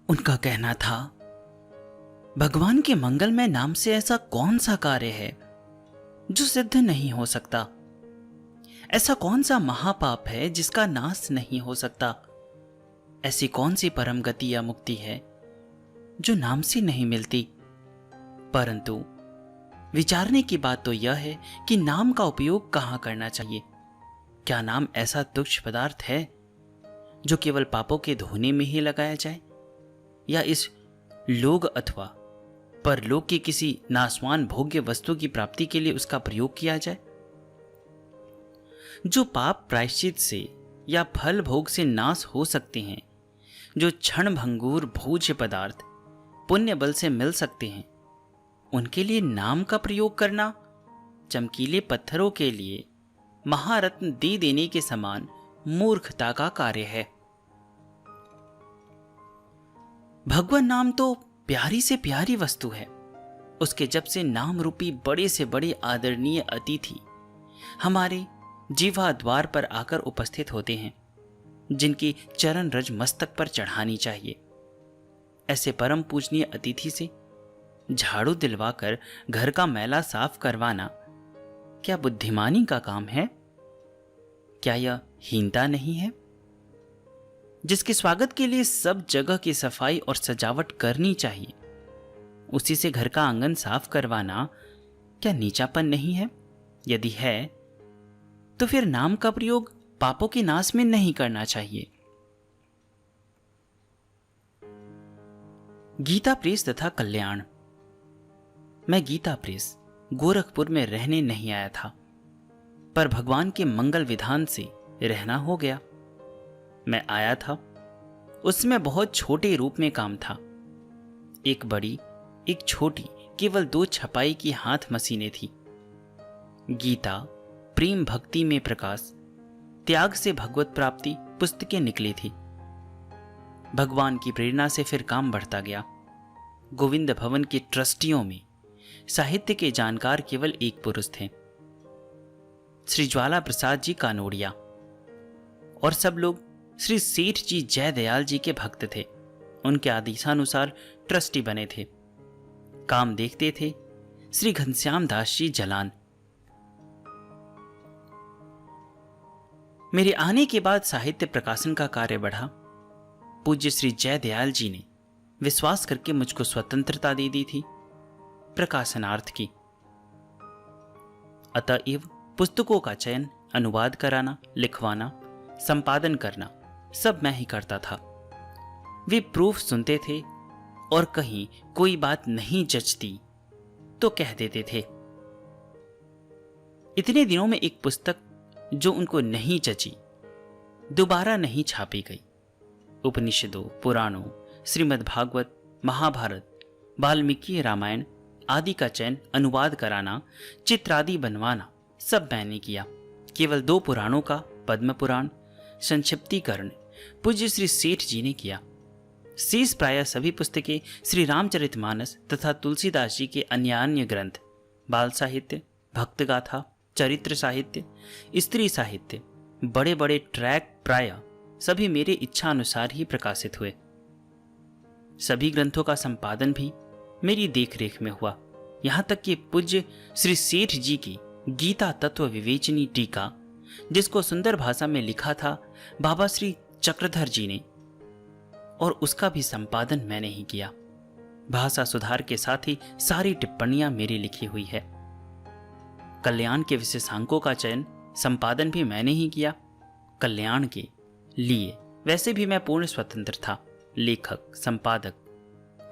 उनका कहना था, भगवान के मंगलमय नाम से ऐसा कौन सा कार्य है जो सिद्ध नहीं हो सकता? ऐसा कौन सा महापाप है जिसका नाश नहीं हो सकता? ऐसी कौन सी परम गति या मुक्ति है जो नाम से नहीं मिलती? परंतु विचारने की बात तो यह है कि नाम का उपयोग कहां करना चाहिए। क्या नाम ऐसा तुच्छ पदार्थ है जो केवल पापों के धोने में ही लगाया जाए, या इस लोक अथवा परलोक की किसी नाशवान भोग्य वस्तु की प्राप्ति के लिए उसका प्रयोग किया जाए? जो पाप प्रायश्चित से या फल भोग से नाश हो सकते हैं, जो क्षण भंगुर भोज्य पदार्थ पुण्य बल से मिल सकते हैं, उनके लिए नाम का प्रयोग करना चमकीले पत्थरों के लिए महारत्न दे देने के समान मूर्खता का कार्य है। भगवान नाम तो प्यारी से प्यारी वस्तु है। उसके जब से नाम रूपी बड़े से बड़े आदरणीय अतिथि हमारे जीवा द्वार पर आकर उपस्थित होते हैं, जिनकी चरण रज मस्तक पर चढ़ानी चाहिए। ऐसे परम पूजनीय अतिथि से झाड़ू दिलवाकर घर का मैला साफ करवाना क्या बुद्धिमानी का काम है? क्या यह हीनता नहीं है? जिसके स्वागत के लिए सब जगह की सफाई और सजावट करनी चाहिए, उसी से घर का आंगन साफ करवाना क्या नीचापन नहीं है? यदि है तो फिर नाम का प्रयोग पापों के नाश में नहीं करना चाहिए। गीता प्रेस तथा कल्याण। मैं गीता प्रेस गोरखपुर में रहने नहीं आया था, पर भगवान के मंगल विधान से रहना हो गया। मैं आया था, उसमें बहुत छोटे रूप में काम था। एक बड़ी, एक छोटी, केवल 2 छपाई की हाथ मशीनें थी। गीता प्रेम भक्ति में प्रकाश, त्याग से भगवत प्राप्ति पुस्तकें निकली थी। भगवान की प्रेरणा से फिर काम बढ़ता गया। गोविंद भवन के ट्रस्टियों में साहित्य के जानकार केवल एक पुरुष थे, श्री ज्वाला प्रसाद जी कानोड़िया, और सब लोग श्री सेठ जी जयदयाल जी के भक्त थे। उनके आदेशानुसार ट्रस्टी बने थे। काम देखते थे श्री घनश्याम दास जी जलान। मेरे आने के बाद साहित्य प्रकाशन का कार्य बढ़ा। पूज्य श्री जयदयाल जी ने विश्वास करके मुझको स्वतंत्रता दे दी थी प्रकाशनार्थ की। अतएव पुस्तकों का चयन, अनुवाद कराना, लिखवाना, संपादन करना सब मैं ही करता था। वे प्रूफ सुनते थे और कहीं कोई बात नहीं जचती तो कह देते थे। इतने दिनों में एक पुस्तक जो उनको नहीं जची, दोबारा नहीं छापी गई। उपनिषदों, पुराणों, श्रीमद् भागवत, महाभारत, वाल्मीकि रामायण आदि का चयन, अनुवाद कराना, चित्रादि बनवाना सब मैंने किया। केवल 2 पुराणों का, पद्म पुराण संक्षिप्तीकरण पूज्य श्री सेठ जी ने किया। शेष प्रायः सभी पुस्तकें श्री रामचरितमानस तथा तुलसीदास जी के अन्य ग्रंथ, बाल साहित्य, भक्त गाथा, चरित्र साहित्य, स्त्री साहित्य, बड़े बड़े ट्रैक प्रायः सभी मेरे इच्छा अनुसार ही प्रकाशित हुए। सभी ग्रंथों का संपादन भी मेरी देखरेख में हुआ। यहां तक कि पूज्य श्री सेठ जी की गीता तत्व विवेचनी टीका, जिसको सुंदर भाषा में लिखा था बाबा श्री चक्रधर जी ने, और उसका भी संपादन मैंने ही किया। भाषा सुधार के साथ ही सारी टिप्पणियां मेरी लिखी हुई है। कल्याण के विशेषांकों का चयन, संपादन भी मैंने ही किया। कल्याण के लिए वैसे भी मैं पूर्ण स्वतंत्र था। लेखक, संपादक,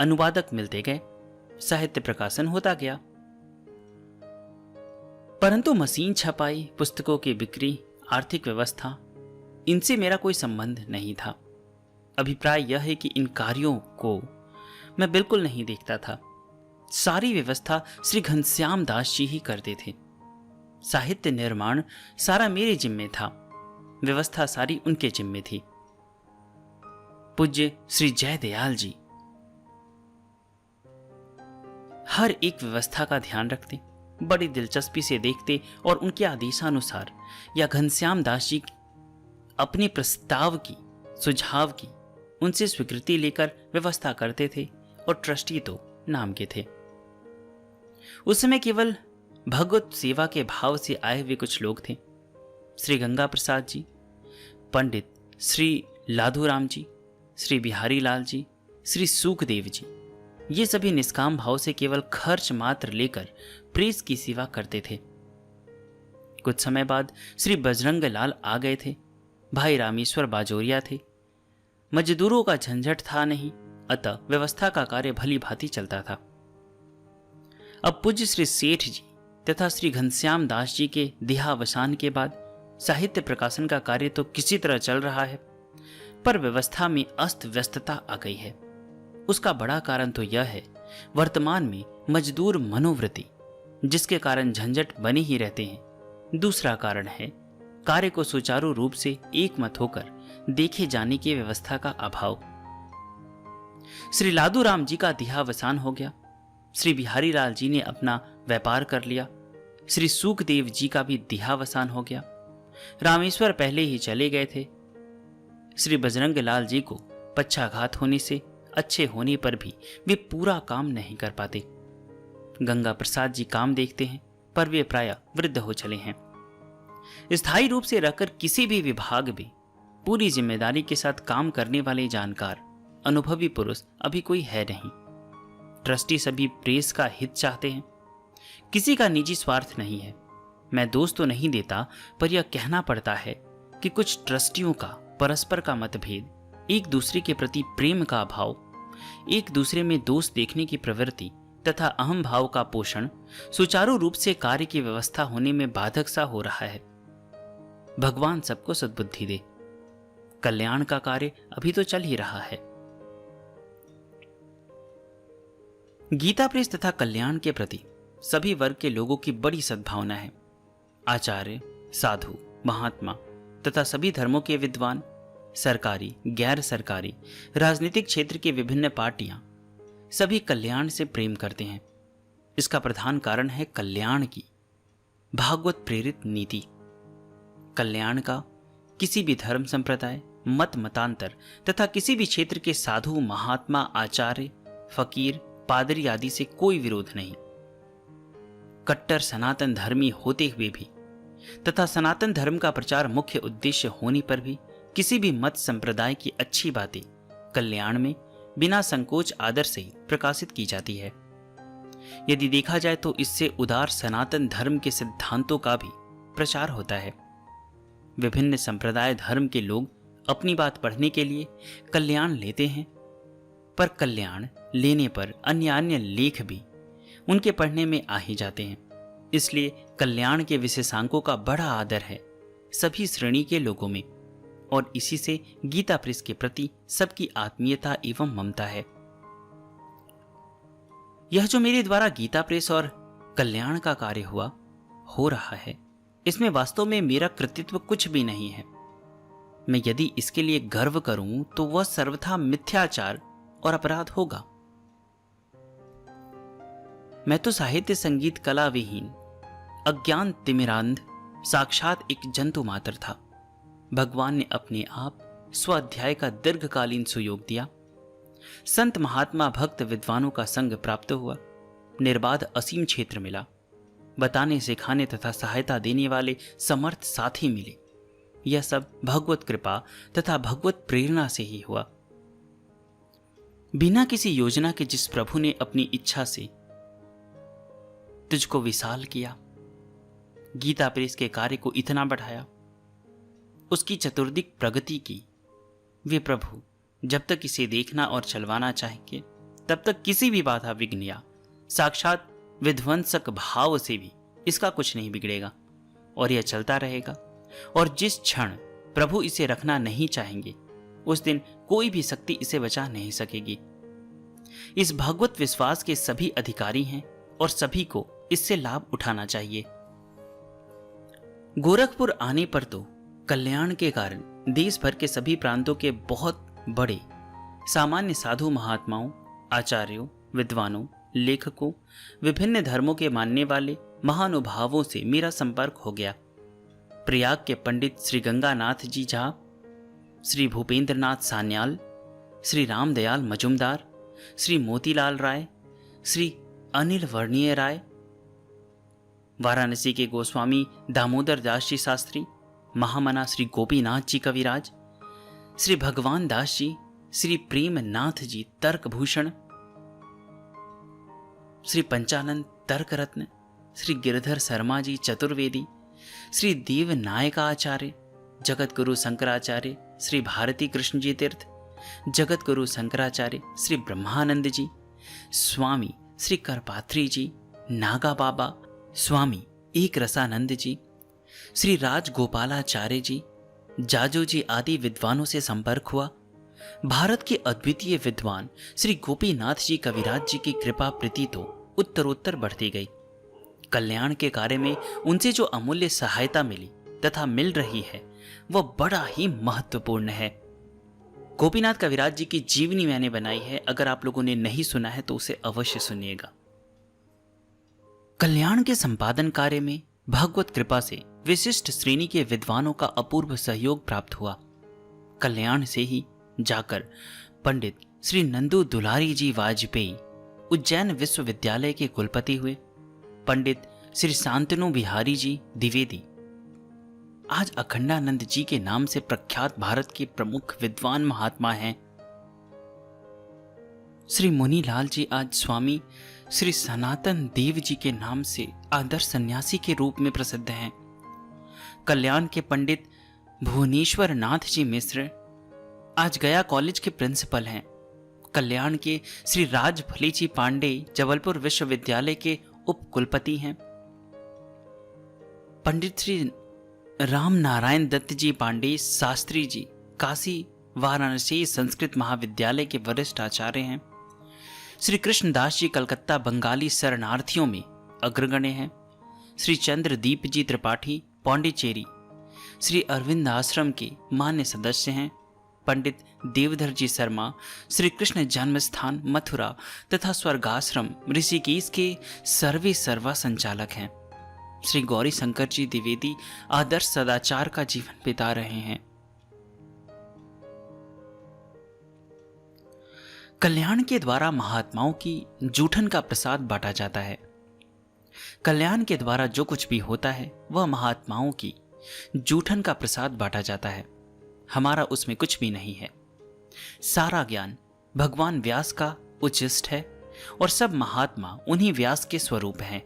अनुवादक मिलते गए, साहित्य प्रकाशन होता गया। परंतु मशीन छपाई, पुस्तकों की बिक्री, आर्थिक व्यवस्था, इनसे मेरा कोई संबंध नहीं था। अभिप्राय यह है कि इन कार्यों को मैं बिल्कुल नहीं देखता था। सारी व्यवस्था श्री घनश्याम दास जी ही करते थे। साहित्य निर्माण सारा मेरे जिम्मे था, व्यवस्था सारी उनके जिम्मे थी। पूज्य श्री जयदयाल जी हर एक व्यवस्था का ध्यान रखते, बड़ी दिलचस्पी से देखते और उनके आदेशानुसार या घनश्याम दास जी अपने प्रस्ताव की, सुझाव की उनसे स्वीकृति लेकर व्यवस्था करते थे और ट्रस्टी तो नाम के थे। उस समय केवल भगवत सेवा के भाव से आए हुए कुछ लोग थे। श्री गंगा प्रसाद जी, पंडित श्री लाधूराम जी, श्री बिहारी लाल जी, श्री सुखदेव जी, ये सभी निष्काम भाव से केवल खर्च मात्र लेकर प्रेस की सेवा करते थे। कुछ समय बाद श्री बजरंग लाल आ गए थे। भाई रामेश्वर बाजोरिया थे। मजदूरों का झंझट था नहीं, अतः व्यवस्था का कार्य भली भांति चलता था। अब पूज्य श्री सेठ जी तथा श्री घनश्याम दास जी के देहावसान के बाद साहित्य प्रकाशन का कार्य तो किसी तरह चल रहा है, पर व्यवस्था में अस्त व्यस्तता आ गई है। उसका बड़ा कारण तो यह है वर्तमान में मजदूर मनोवृत्ति, जिसके कारण झंझट बने ही रहते हैं। दूसरा कारण है कार्य को सुचारू रूप से एकमत होकर देखे जाने की व्यवस्था का अभाव। श्री लादूराम जी का देहावसान हो गया। श्री बिहारी लाल जी ने अपना व्यापार कर लिया। श्री सुखदेव जी का भी देहावसान हो गया। रामेश्वर पहले ही चले गए थे। श्री बजरंग लाल जी को पक्षाघात होने से अच्छे होने पर भी वे पूरा काम नहीं कर पाते। गंगा प्रसाद जी काम देखते हैं, पर वे प्रायः वृद्ध हो चले हैं। स्थायी रूप से रहकर किसी भी विभाग में पूरी जिम्मेदारी के साथ काम करने वाले जानकार अनुभवी पुरुष अभी कोई है नहीं। ट्रस्टी सभी प्रेस का हित चाहते हैं, किसी का निजी स्वार्थ नहीं है। मैं दोष तो नहीं देता, पर यह कहना पड़ता है कि कुछ ट्रस्टियों का परस्पर का मतभेद, एक दूसरे के प्रति प्रेम का अभाव, एक दूसरे में दोष देखने की प्रवृत्ति तथा अहम भाव का पोषण सुचारू रूप से कार्य की व्यवस्था होने में बाधक सा हो रहा है। भगवान सबको सद्बुद्धि दे। कल्याण का कार्य अभी तो चल ही रहा है। गीता प्रेस तथा कल्याण के प्रति सभी वर्ग के लोगों की बड़ी सद्भावना है। आचार्य, साधु, महात्मा तथा सभी धर्मों के विद्वान, सरकारी, गैर सरकारी, राजनीतिक क्षेत्र की विभिन्न पार्टियां सभी कल्याण से प्रेम करते हैं। इसका प्रधान कारण है कल्याण की भागवत प्रेरित नीति। कल्याण का किसी भी धर्म संप्रदाय, मत मतांतर तथा किसी भी क्षेत्र के साधु, महात्मा, आचार्य, फकीर, पादरी आदि से कोई विरोध नहीं। कट्टर सनातन धर्मी होते हुए भी तथा सनातन धर्म का प्रचार मुख्य उद्देश्य होने पर भी किसी भी मत संप्रदाय की अच्छी बातें कल्याण में बिना संकोच आदर से ही प्रकाशित की जाती है। यदि देखा जाए तो इससे उदार सनातन धर्म के सिद्धांतों का भी प्रचार होता है। विभिन्न संप्रदाय धर्म के लोग अपनी बात पढ़ने के लिए कल्याण लेते हैं, पर कल्याण लेने पर अन्य लेख भी उनके पढ़ने में आ ही जाते हैं। इसलिए कल्याण के विशेषांकों का बड़ा आदर है सभी श्रेणी के लोगों में, और इसी से गीता प्रेस के प्रति सबकी आत्मीयता एवं ममता है। यह जो मेरे द्वारा गीता प्रेस और कल्याण का कार्य हो रहा है, इसमें वास्तव में मेरा कृतित्व कुछ भी नहीं है। मैं यदि इसके लिए गर्व करूं तो वह सर्वथा मिथ्याचार और अपराध होगा। मैं तो साहित्य, संगीत, कला विहीन, अज्ञान तिमिरांध साक्षात एक जंतु मात्र था। भगवान ने अपने आप स्वाध्याय का दीर्घकालीन सुयोग दिया। संत, महात्मा, भक्त, विद्वानों का संग प्राप्त हुआ। निर्बाध असीम क्षेत्र मिला। बताने, सिखाने तथा सहायता देने वाले समर्थ साथी मिले। यह सब भगवत कृपा तथा भगवत प्रेरणा से ही हुआ। बिना किसी योजना के जिस प्रभु ने अपनी इच्छा से तुझको विशाल किया, गीता प्रेस के कार्य को इतना बढ़ाया, उसकी चतुर्दिक प्रगति की, वे प्रभु जब तक इसे देखना और चलवाना चाहेंगे तब तक किसी भी बाधा विघ्न या साक्षात विध्वंसक भाव से भी इसका कुछ नहीं बिगड़ेगा और यह चलता रहेगा। और जिस क्षण प्रभु इसे रखना नहीं चाहेंगे उस दिन कोई भी शक्ति इसे बचा नहीं सकेगी। इस भगवत विश्वास के सभी अधिकारी हैं और सभी को इससे लाभ उठाना चाहिए। गोरखपुर आने पर तो कल्याण के कारण देश भर के सभी प्रांतों के बहुत बड़े सामान्य साधु, महात्माओं, आचार्यों, विद्वानों, लेखकों, विभिन्न धर्मों के मानने वाले महानुभावों से मेरा संपर्क हो गया। प्रयाग के पंडित श्री गंगानाथ जी झा, श्री भूपेंद्र नाथ सान्याल, श्री रामदयाल मजुमदार, श्री मोतीलाल राय, श्री अनिल वर्णीय राय, वाराणसी के गोस्वामी दामोदर दास जी शास्त्री, महामना श्री गोपीनाथ जी कविराज, श्री भगवान दास जी, श्री प्रेमनाथ जी तर्कभूषण, श्री पंचानंद तर्क रत्न, श्री गिरधर शर्मा जी चतुर्वेदी, श्री देव नायकाचार्य, जगत गुरु शंकराचार्य, श्री भारती कृष्ण जी तीर्थ, जगत गुरु शंकराचार्य, श्री ब्रह्मानंद जी, स्वामी श्री करपात्री जी, नागा बाबा, स्वामी एक रसानंद जी, श्री राजगोपालाचार्य जी, जाजू जी आदि विद्वानों से संपर्क हुआ। भारत के अद्वितीय विद्वान श्री गोपीनाथ जी कविराज जी की कृपा प्रीति तो उत्तरोत्तर बढ़ती गई। कल्याण के कार्य में उनसे जो अमूल्य सहायता मिली तथा मिल रही है वह बड़ा ही महत्वपूर्ण है। गोपीनाथ कविराज जी की जीवनी मैंने बनाई है, अगर आप लोगों ने नहीं सुना है तो उसे अवश्य सुनिएगा। कल्याण के संपादन कार्य में भगवत कृपा से विशिष्ट श्रेणी के विद्वानों का अपूर्व सहयोग प्राप्त हुआ। कल्याण से ही जाकर पंडित श्री नंदू दुलारी जी वाजपेयी उज्जैन विश्वविद्यालय के कुलपति हुए। पंडित श्री शांतनु बिहारी जी द्विवेदी आज अखंडानंद जी के नाम से प्रख्यात भारत के प्रमुख विद्वान महात्मा हैं। श्री मुनीलाल जी आज स्वामी श्री सनातन देव जी के नाम से आदर्श सन्यासी के रूप में प्रसिद्ध हैं। कल्याण के पंडित भुवनेश्वर नाथ जी मिश्र आज गया कॉलेज के प्रिंसिपल हैं। कल्याण के श्री राजफली जी पांडे जबलपुर विश्वविद्यालय के उप कुलपति हैं। पंडित श्री राम नारायण दत्त जी पांडे शास्त्री जी काशी वाराणसी संस्कृत महाविद्यालय के वरिष्ठ आचार्य हैं। श्री कृष्णदास जी कलकत्ता बंगाली शरणार्थियों में अग्रगण्य हैं। श्री चंद्रदीप जी त्रिपाठी पौंडीचेरी श्री अरविंद आश्रम के मान्य सदस्य हैं। पंडित देवधर जी शर्मा श्री कृष्ण जन्मस्थान मथुरा तथा स्वर्गाश्रम ऋषिकेश के सर्वे सर्वा संचालक हैं। श्री गौरी शंकर जी द्विवेदी आदर्श सदाचार का जीवन बिता रहे हैं। कल्याण के द्वारा महात्माओं की जूठन का प्रसाद बांटा जाता है। कल्याण के द्वारा जो कुछ भी होता है वह महात्माओं की जूठन का प्रसाद बांटा जाता है। हमारा उसमें कुछ भी नहीं है। सारा ज्ञान भगवान व्यास का उच्छिष्ट है और सब महात्मा उन्हीं व्यास के स्वरूप हैं।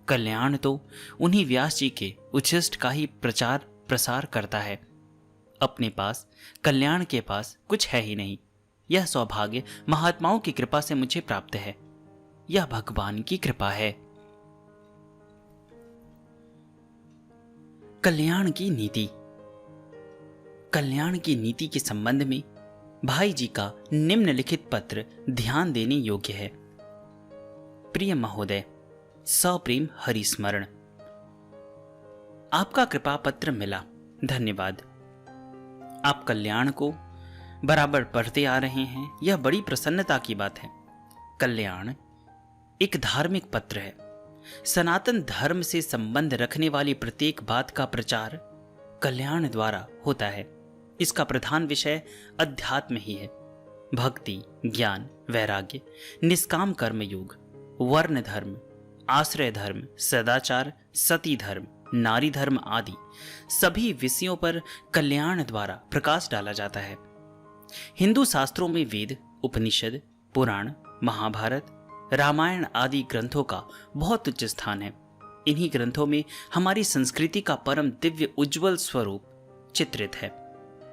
कल्याण तो उन्हीं व्यास जी के उच्छिष्ट का ही प्रचार प्रसार करता है। अपने पास कल्याण के पास कुछ है ही नहीं। यह सौभाग्य महात्माओं की कृपा से मुझे प्राप्त है। यह भगवान की कृपा है। कल्याण की नीति। कल्याण की नीति के संबंध में भाई जी का निम्नलिखित पत्र ध्यान देने योग्य है। प्रिय महोदय, सप्रेम हरिस्मरण। आपका कृपा पत्र मिला, धन्यवाद। आप कल्याण को बराबर पढ़ते आ रहे हैं, यह बड़ी प्रसन्नता की बात है। कल्याण एक धार्मिक पत्र है। सनातन धर्म से संबंध रखने वाली प्रत्येक बात का प्रचार कल्याण द्वारा होता है। इसका प्रधान विषय अध्यात्म ही है। भक्ति, ज्ञान, वैराग्य, निष्काम कर्म योग, वर्ण धर्म, आश्रय धर्म, सदाचार, सती धर्म, नारी धर्म आदि सभी विषयों पर कल्याण द्वारा प्रकाश डाला जाता है। हिंदू शास्त्रों में वेद, उपनिषद, पुराण, महाभारत, रामायण आदि ग्रंथों का बहुत उच्च स्थान है। इन्हीं ग्रंथों में हमारी संस्कृति का परम दिव्य उज्जवल स्वरूप चित्रित है।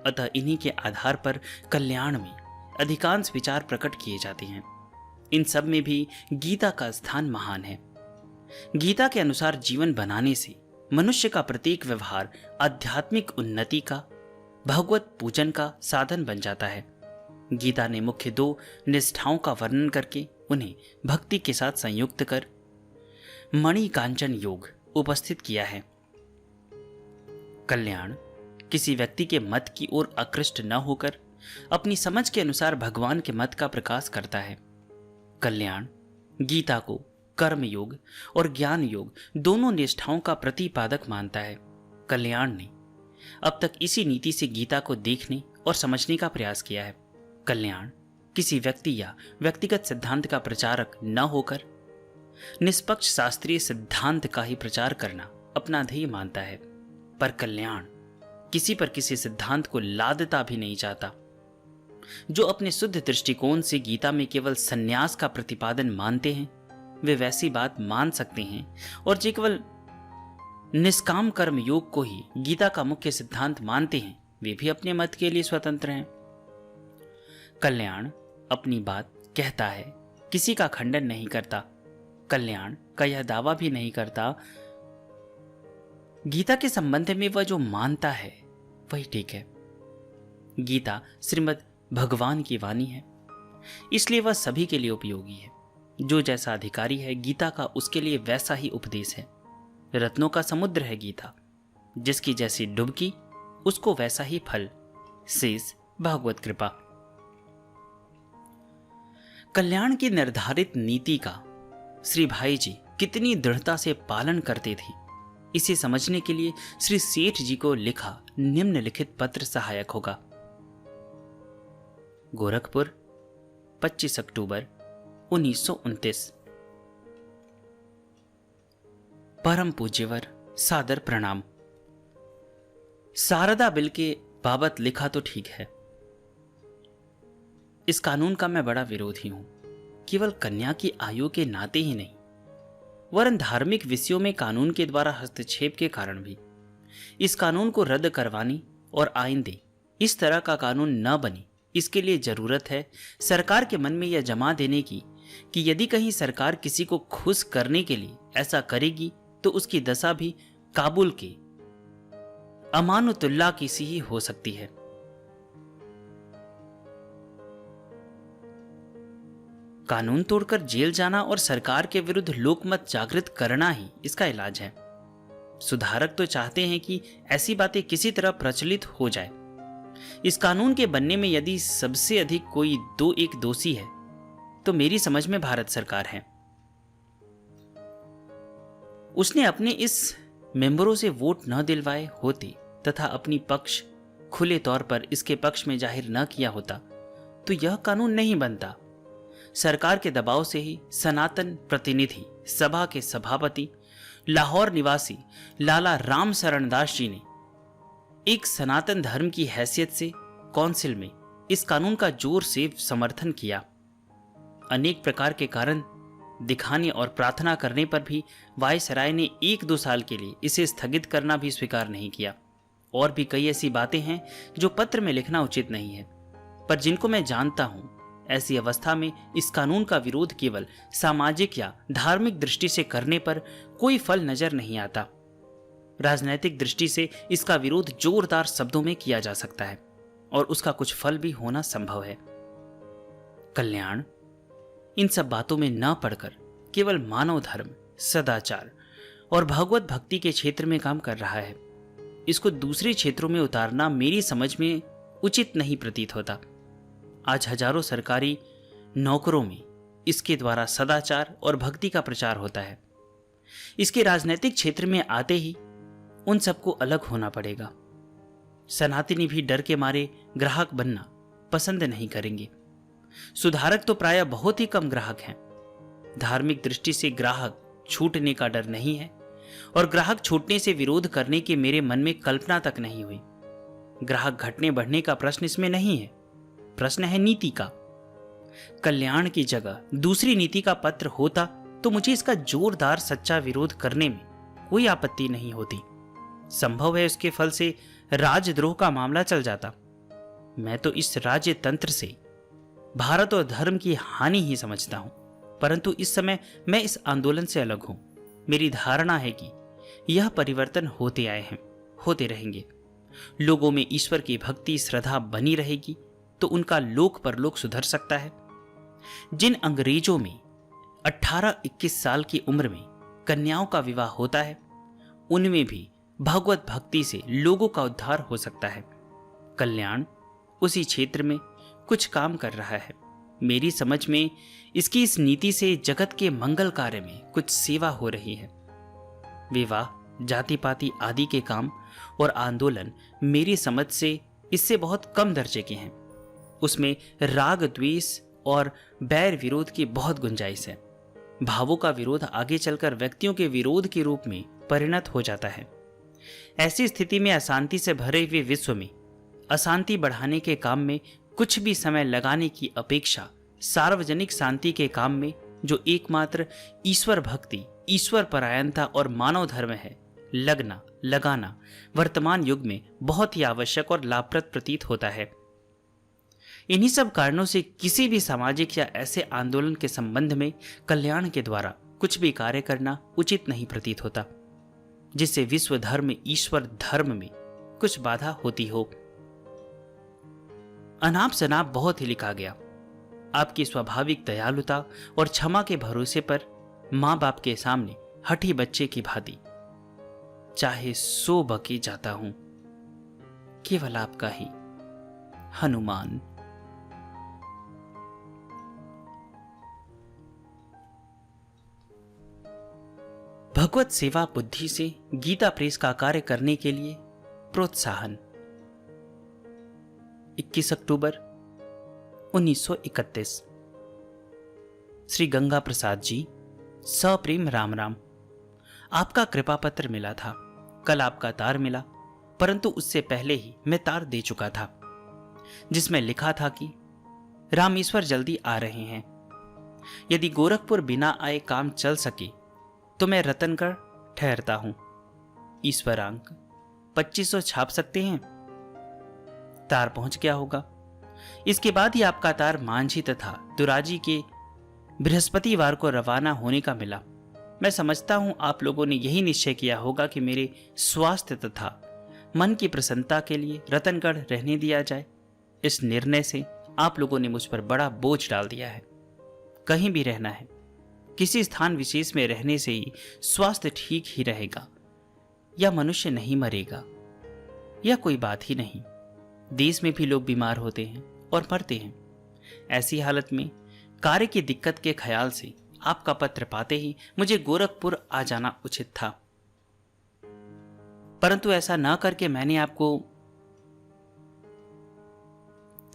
अतः इन्हीं के आधार पर कल्याण में अधिकांश विचार प्रकट किए जाते हैं। इन सब में भी गीता का स्थान महान है। गीता के अनुसार जीवन बनाने से मनुष्य का प्रत्येक व्यवहार आध्यात्मिक उन्नति का, भगवत पूजन का साधन बन जाता है। गीता ने मुख्य दो निष्ठाओं का वर्णन करके उन्हें भक्ति के साथ संयुक्त कर मणि कांचन योग उपस्थित किया है। कल्याण किसी व्यक्ति के मत की ओर आकृष्ट न होकर अपनी समझ के अनुसार भगवान के मत का प्रकाश करता है। कल्याण गीता को कर्म योग और ज्ञान योग दोनों निष्ठाओं का प्रतिपादक मानता है। कल्याण ने अब तक इसी नीति से गीता को देखने और समझने का प्रयास किया है। कल्याण किसी व्यक्ति या व्यक्तिगत सिद्धांत का प्रचारक न होकर निष्पक्ष शास्त्रीय सिद्धांत का ही प्रचार करना अपना ध्येय मानता है। पर कल्याण किसी पर किसी सिद्धांत को लादता भी नहीं चाहता। जो अपने शुद्ध दृष्टिकोण से गीता में केवल संन्यास का प्रतिपादन मानते हैं, वे वैसी बात मान सकते हैं, और जो केवल निष्काम कर्म योग को ही गीता का मुख्य सिद्धांत मानते हैं, वे भी अपने मत के लिए स्वतंत्र हैं। कल्याण अपनी बात कहता है, किसी का खंडन नहीं करता। कल्याण का यह दावा भी नहीं करता गीता के संबंध में वह जो मानता है वही ठीक है। गीता श्रीमद् भगवान की वाणी है, इसलिए वह सभी के लिए उपयोगी है। जो जैसा अधिकारी है गीता का, उसके लिए वैसा ही उपदेश है। रत्नों का समुद्र है गीता, जिसकी जैसी डुबकी उसको वैसा ही फल। शेष भागवत कृपा। कल्याण की निर्धारित नीति का श्री भाई जी कितनी दृढ़ता से पालन करते थे, इसे समझने के लिए श्री सेठ जी को लिखा निम्नलिखित पत्र सहायक होगा। गोरखपुर 25 अक्टूबर 1929। परम पूज्यवर सादर प्रणाम। शारदा बिल के बाबत लिखा तो ठीक है, इस कानून का मैं बड़ा विरोधी हूं, केवल कन्या की आयु के नाते ही नहीं, वरन धार्मिक विषयों में कानून के द्वारा हस्तक्षेप के कारण भी। इस कानून को रद्द करवानी और आइंदे इस तरह का कानून न बने, इसके लिए जरूरत है सरकार के मन में यह जमा देने की कि यदि कहीं सरकार किसी को खुश करने के लिए ऐसा करेगी तो उसकी दशा भी काबुल के अमानुतुल्लाह की सी ही हो सकती है। कानून तोड़कर जेल जाना और सरकार के विरुद्ध लोकमत जागृत करना ही इसका इलाज है। सुधारक तो चाहते हैं कि ऐसी बातें किसी तरह प्रचलित हो जाए। इस कानून के बनने में यदि सबसे अधिक कोई एक दोषी है तो मेरी समझ में भारत सरकार है। उसने अपने इस मेंबरों से वोट न दिलवाए होते तथा अपनी पक्ष खुले तौर पर इसके पक्ष में जाहिर न किया होता तो यह कानून नहीं बनता। सरकार के दबाव से ही सनातन प्रतिनिधि सभा के सभापति लाहौर निवासी लाला राम शरण दास जी ने एक सनातन धर्म की हैसियत से काउंसिल में इस कानून का जोर से समर्थन किया। अनेक प्रकार के कारण दिखाने और प्रार्थना करने पर भी वायसराय ने 1-2 साल के लिए इसे स्थगित करना भी स्वीकार नहीं किया। और भी कई ऐसी बातें हैं जो पत्र में लिखना उचित नहीं है, पर जिनको मैं जानता हूं, ऐसी अवस्था में इस कानून का विरोध केवल सामाजिक या धार्मिक दृष्टि से करने पर कोई फल नजर नहीं आता। राजनैतिक दृष्टि से इसका विरोध जोरदार शब्दों में किया जा सकता है और उसका कुछ फल भी होना संभव है। कल्याण इन सब बातों में न पड़कर केवल मानव धर्म, सदाचार और भगवत भक्ति के क्षेत्र में काम कर रहा है। इसको दूसरे क्षेत्रों में उतारना मेरी समझ में उचित नहीं प्रतीत होता। आज हजारों सरकारी नौकरों में इसके द्वारा सदाचार और भक्ति का प्रचार होता है। इसके राजनीतिक क्षेत्र में आते ही उन सबको अलग होना पड़ेगा। सनातनी भी डर के मारे ग्राहक बनना पसंद नहीं करेंगे। सुधारक तो प्रायः बहुत ही कम ग्राहक हैं। धार्मिक दृष्टि से ग्राहक छूटने का डर नहीं है और ग्राहक छूटने से विरोध करने की मेरे मन में कल्पना तक नहीं हुई। ग्राहक घटने बढ़ने का प्रश्न इसमें नहीं है, प्रश्न है नीति का। कल्याण की जगह दूसरी नीति का पत्र होता तो मुझे इसका जोरदार सच्चा विरोध करने में कोई आपत्ति नहीं होती। संभव है उसके फल से राजद्रोह का मामला चल जाता। मैं तो इस राज्य तंत्र से भारत और धर्म की हानि ही समझता हूं, परंतु इस समय मैं इस आंदोलन से अलग हूं। मेरी धारणा है कि यह परिवर्तन होते आए हैं, होते रहेंगे। लोगों में ईश्वर की भक्ति श्रद्धा बनी रहेगी तो उनका लोक परलोक सुधर सकता है। जिन अंग्रेजों में 18-21 साल की उम्र में कन्याओं का विवाह होता है, उनमें भी भगवत भक्ति से लोगों का उद्धार हो सकता है। कल्याण उसी क्षेत्र में कुछ काम कर रहा है। मेरी समझ में इसकी इस नीति से जगत के मंगल कार्य में कुछ सेवा हो रही है। विवाह, जाति पाति आदि के काम और आंदोलन मेरी समझ से इससे बहुत कम दर्जे के हैं। उसमें राग द्वेष और बैर विरोध की बहुत गुंजाइश है। भावों का विरोध आगे चलकर व्यक्तियों के विरोध के रूप में परिणत हो जाता है। ऐसी स्थिति में अशांति से भरे हुए विश्व में अशांति बढ़ाने के काम में कुछ भी समय लगाने की अपेक्षा सार्वजनिक शांति के काम में, जो एकमात्र ईश्वर भक्ति, ईश्वर परायणता और मानव धर्म है, लगाना वर्तमान युग में बहुत ही आवश्यक और लाभप्रद प्रतीत होता है। इन्हीं सब कारणों से किसी भी सामाजिक या ऐसे आंदोलन के संबंध में कल्याण के द्वारा कुछ भी कार्य करना उचित नहीं प्रतीत होता जिससे विश्व धर्म ईश्वर धर्म में कुछ बाधा होती हो। अनाप शनाप बहुत ही लिखा गया। आपकी स्वाभाविक दयालुता और क्षमा के भरोसे पर मां बाप के सामने हठी बच्चे की भांति चाहे सो बके जाता हूं, केवल आपका ही हनुमान। भगवत सेवा बुद्धि से गीता प्रेस का कार्य करने के लिए प्रोत्साहन। 21 अक्टूबर 1931। श्री गंगा प्रसाद जी, सप्रेम राम राम। आपका कृपा पत्र मिला था। कल आपका तार मिला, परंतु उससे पहले ही मैं तार दे चुका था, जिसमें लिखा था कि रामेश्वर जल्दी आ रहे हैं। यदि गोरखपुर बिना आए काम चल सके तो मैं रतनगढ़ ठहरता हूं। ईश्वरांक 2500 छाप सकते हैं। तार पहुंच गया होगा। इसके बाद ही आपका तार मांझी तथा दुराजी के बृहस्पतिवार को रवाना होने का मिला। मैं समझता हूं आप लोगों ने यही निश्चय किया होगा कि मेरे स्वास्थ्य तथा मन की प्रसन्नता के लिए रतनगढ़ रहने दिया जाए। इस निर्णय से आप लोगों ने मुझ पर बड़ा बोझ डाल दिया है। कहीं भी रहना है, किसी स्थान विशेष में रहने से ही स्वास्थ्य ठीक ही रहेगा, या मनुष्य नहीं मरेगा, या कोई बात ही नहीं। देश में भी लोग बीमार होते हैं और मरते हैं। ऐसी हालत में कार्य की दिक्कत के ख्याल से आपका पत्र पाते ही मुझे गोरखपुर आ जाना उचित था, परंतु ऐसा न करके मैंने आपको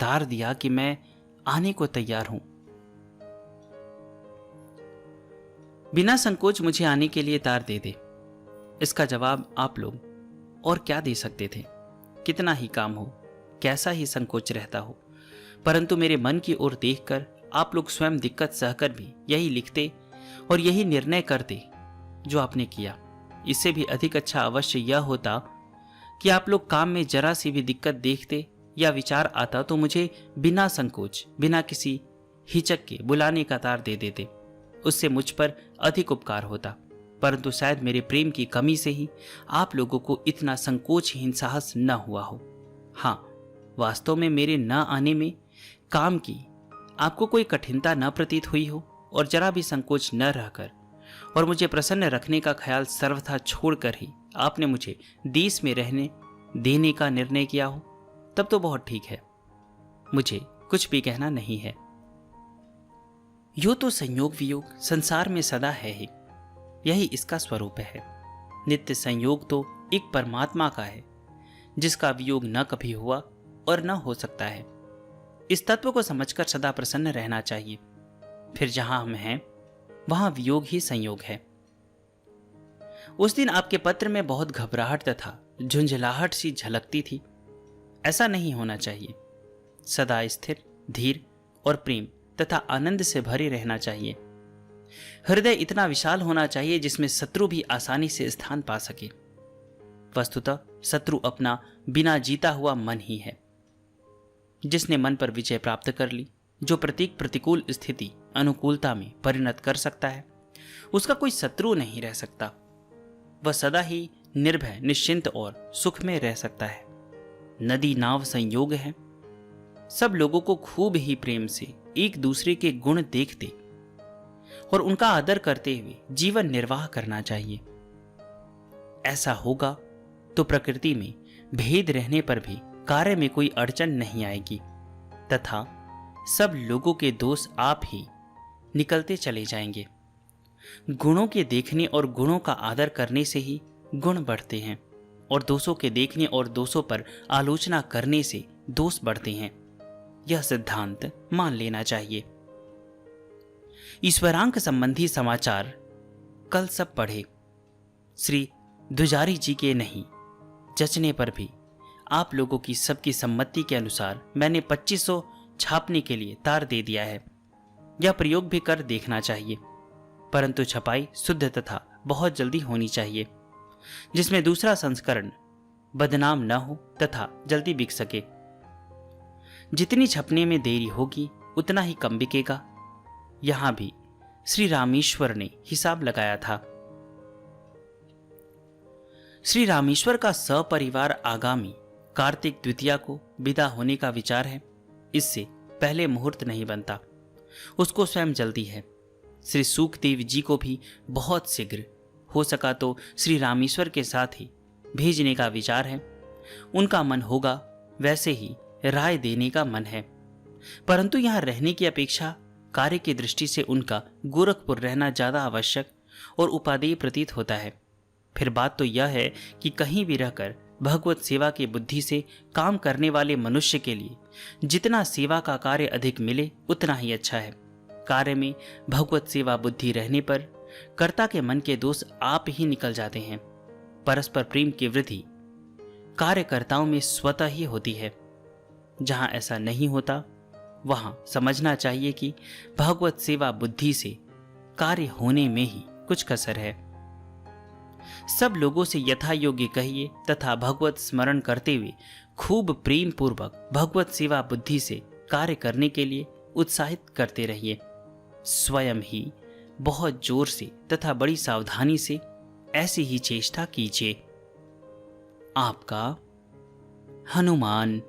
तार दिया कि मैं आने को तैयार हूं। बिना संकोच मुझे आने के लिए तार दे दे। इसका जवाब आप लोग और क्या दे सकते थे। कितना ही काम हो, कैसा ही संकोच रहता हो, परंतु मेरे मन की ओर देखकर आप लोग स्वयं दिक्कत सहकर भी यही लिखते और यही निर्णय करते जो आपने किया। इससे भी अधिक अच्छा अवश्य यह होता कि आप लोग काम में जरा सी भी दिक्कत देखते या विचार आता तो मुझे बिना संकोच, बिना किसी हिचक के बुलाने का तार दे देते। उससे मुझ पर अधिक उपकार होता, परंतु शायद मेरे प्रेम की कमी से ही आप लोगों को इतना संकोचहीन साहस न हुआ हो। हाँ, वास्तव में मेरे न आने में काम की आपको कोई कठिनता न प्रतीत हुई हो और जरा भी संकोच न रहकर और मुझे प्रसन्न रखने का ख्याल सर्वथा छोड़कर ही आपने मुझे देश में रहने देने का निर्णय किया हो, तब तो बहुत ठीक है। मुझे कुछ भी कहना नहीं है। यो तो संयोग वियोग संसार में सदा है ही, यही इसका स्वरूप है। नित्य संयोग तो एक परमात्मा का है जिसका वियोग न कभी हुआ और न हो सकता है। इस तत्व को समझकर सदा प्रसन्न रहना चाहिए। फिर जहां हम हैं वहां वियोग ही संयोग है। उस दिन आपके पत्र में बहुत घबराहट तथा झुंझलाहट सी झलकती थी। ऐसा नहीं होना चाहिए। सदा स्थिर, धीर और प्रेम तथा आनंद से भरे रहना चाहिए। हृदय इतना विशाल होना चाहिए जिसमें शत्रु भी आसानी से स्थान पा सके। वस्तुतः शत्रु अपना बिना जीता हुआ मन ही है। जिसने मन पर विजय प्राप्त कर ली, जो प्रतीक प्रतिकूल स्थिति अनुकूलता में परिणत कर सकता है, उसका कोई शत्रु नहीं रह सकता। वह सदा ही निर्भय, निश्चिंत और सुख में रह सकता है। नदी नाव संयोग है। सब लोगों को खूब ही प्रेम से एक दूसरे के गुण देखते और उनका आदर करते हुए जीवन निर्वाह करना चाहिए। ऐसा होगा तो प्रकृति में भेद रहने पर भी कार्य में कोई अड़चन नहीं आएगी तथा सब लोगों के दोष आप ही निकलते चले जाएंगे। गुणों के देखने और गुणों का आदर करने से ही गुण बढ़ते हैं और दोषों के देखने और दोषों पर आलोचना करने से दोष बढ़ते हैं। यह सिद्धांत मान लेना चाहिए। ईश्वरांक संबंधी समाचार कल सब पढ़े। श्री दुजारी जी के नहीं जचने पर भी आप लोगों की सबकी सम्मति के अनुसार मैंने 2500 छापने के लिए तार दे दिया है। यह प्रयोग भी कर देखना चाहिए, परंतु छपाई शुद्ध तथा बहुत जल्दी होनी चाहिए, जिसमें दूसरा संस्करण बदनाम न हो तथा जल्दी बिक सके। जितनी छपने में देरी होगी उतना ही कम बिकेगा। यहां भी श्री रामेश्वर ने हिसाब लगाया था। श्री रामेश्वर का सपरिवार आगामी कार्तिक द्वितीया को विदा होने का विचार है। इससे पहले मुहूर्त नहीं बनता। उसको स्वयं जल्दी है। श्री सुखदेव जी को भी बहुत शीघ्र हो सका तो श्री रामेश्वर के साथ ही भेजने का विचार है। उनका मन होगा वैसे ही राय देने का मन है, परंतु यहाँ रहने की अपेक्षा कार्य की दृष्टि से उनका गोरखपुर रहना ज्यादा आवश्यक और उपादेय प्रतीत होता है। फिर बात तो यह है कि कहीं भी रहकर भगवत सेवा की बुद्धि से काम करने वाले मनुष्य के लिए जितना सेवा का कार्य अधिक मिले उतना ही अच्छा है। कार्य में भगवत सेवा बुद्धि रहने पर कर्ता के मन के दोष आप ही निकल जाते हैं। परस्पर प्रेम की वृद्धि कार्यकर्ताओं में स्वतः ही होती है। जहां ऐसा नहीं होता वहां समझना चाहिए कि भगवत सेवा बुद्धि से कार्य होने में ही कुछ कसर है। सब लोगों से यथा योग्य कहिए तथा भगवत स्मरण करते हुए खूब प्रेम पूर्वक भगवत सेवा बुद्धि से कार्य करने के लिए उत्साहित करते रहिए। स्वयं ही बहुत जोर से तथा बड़ी सावधानी से ऐसी ही चेष्टा कीजिए। आपका हनुमान।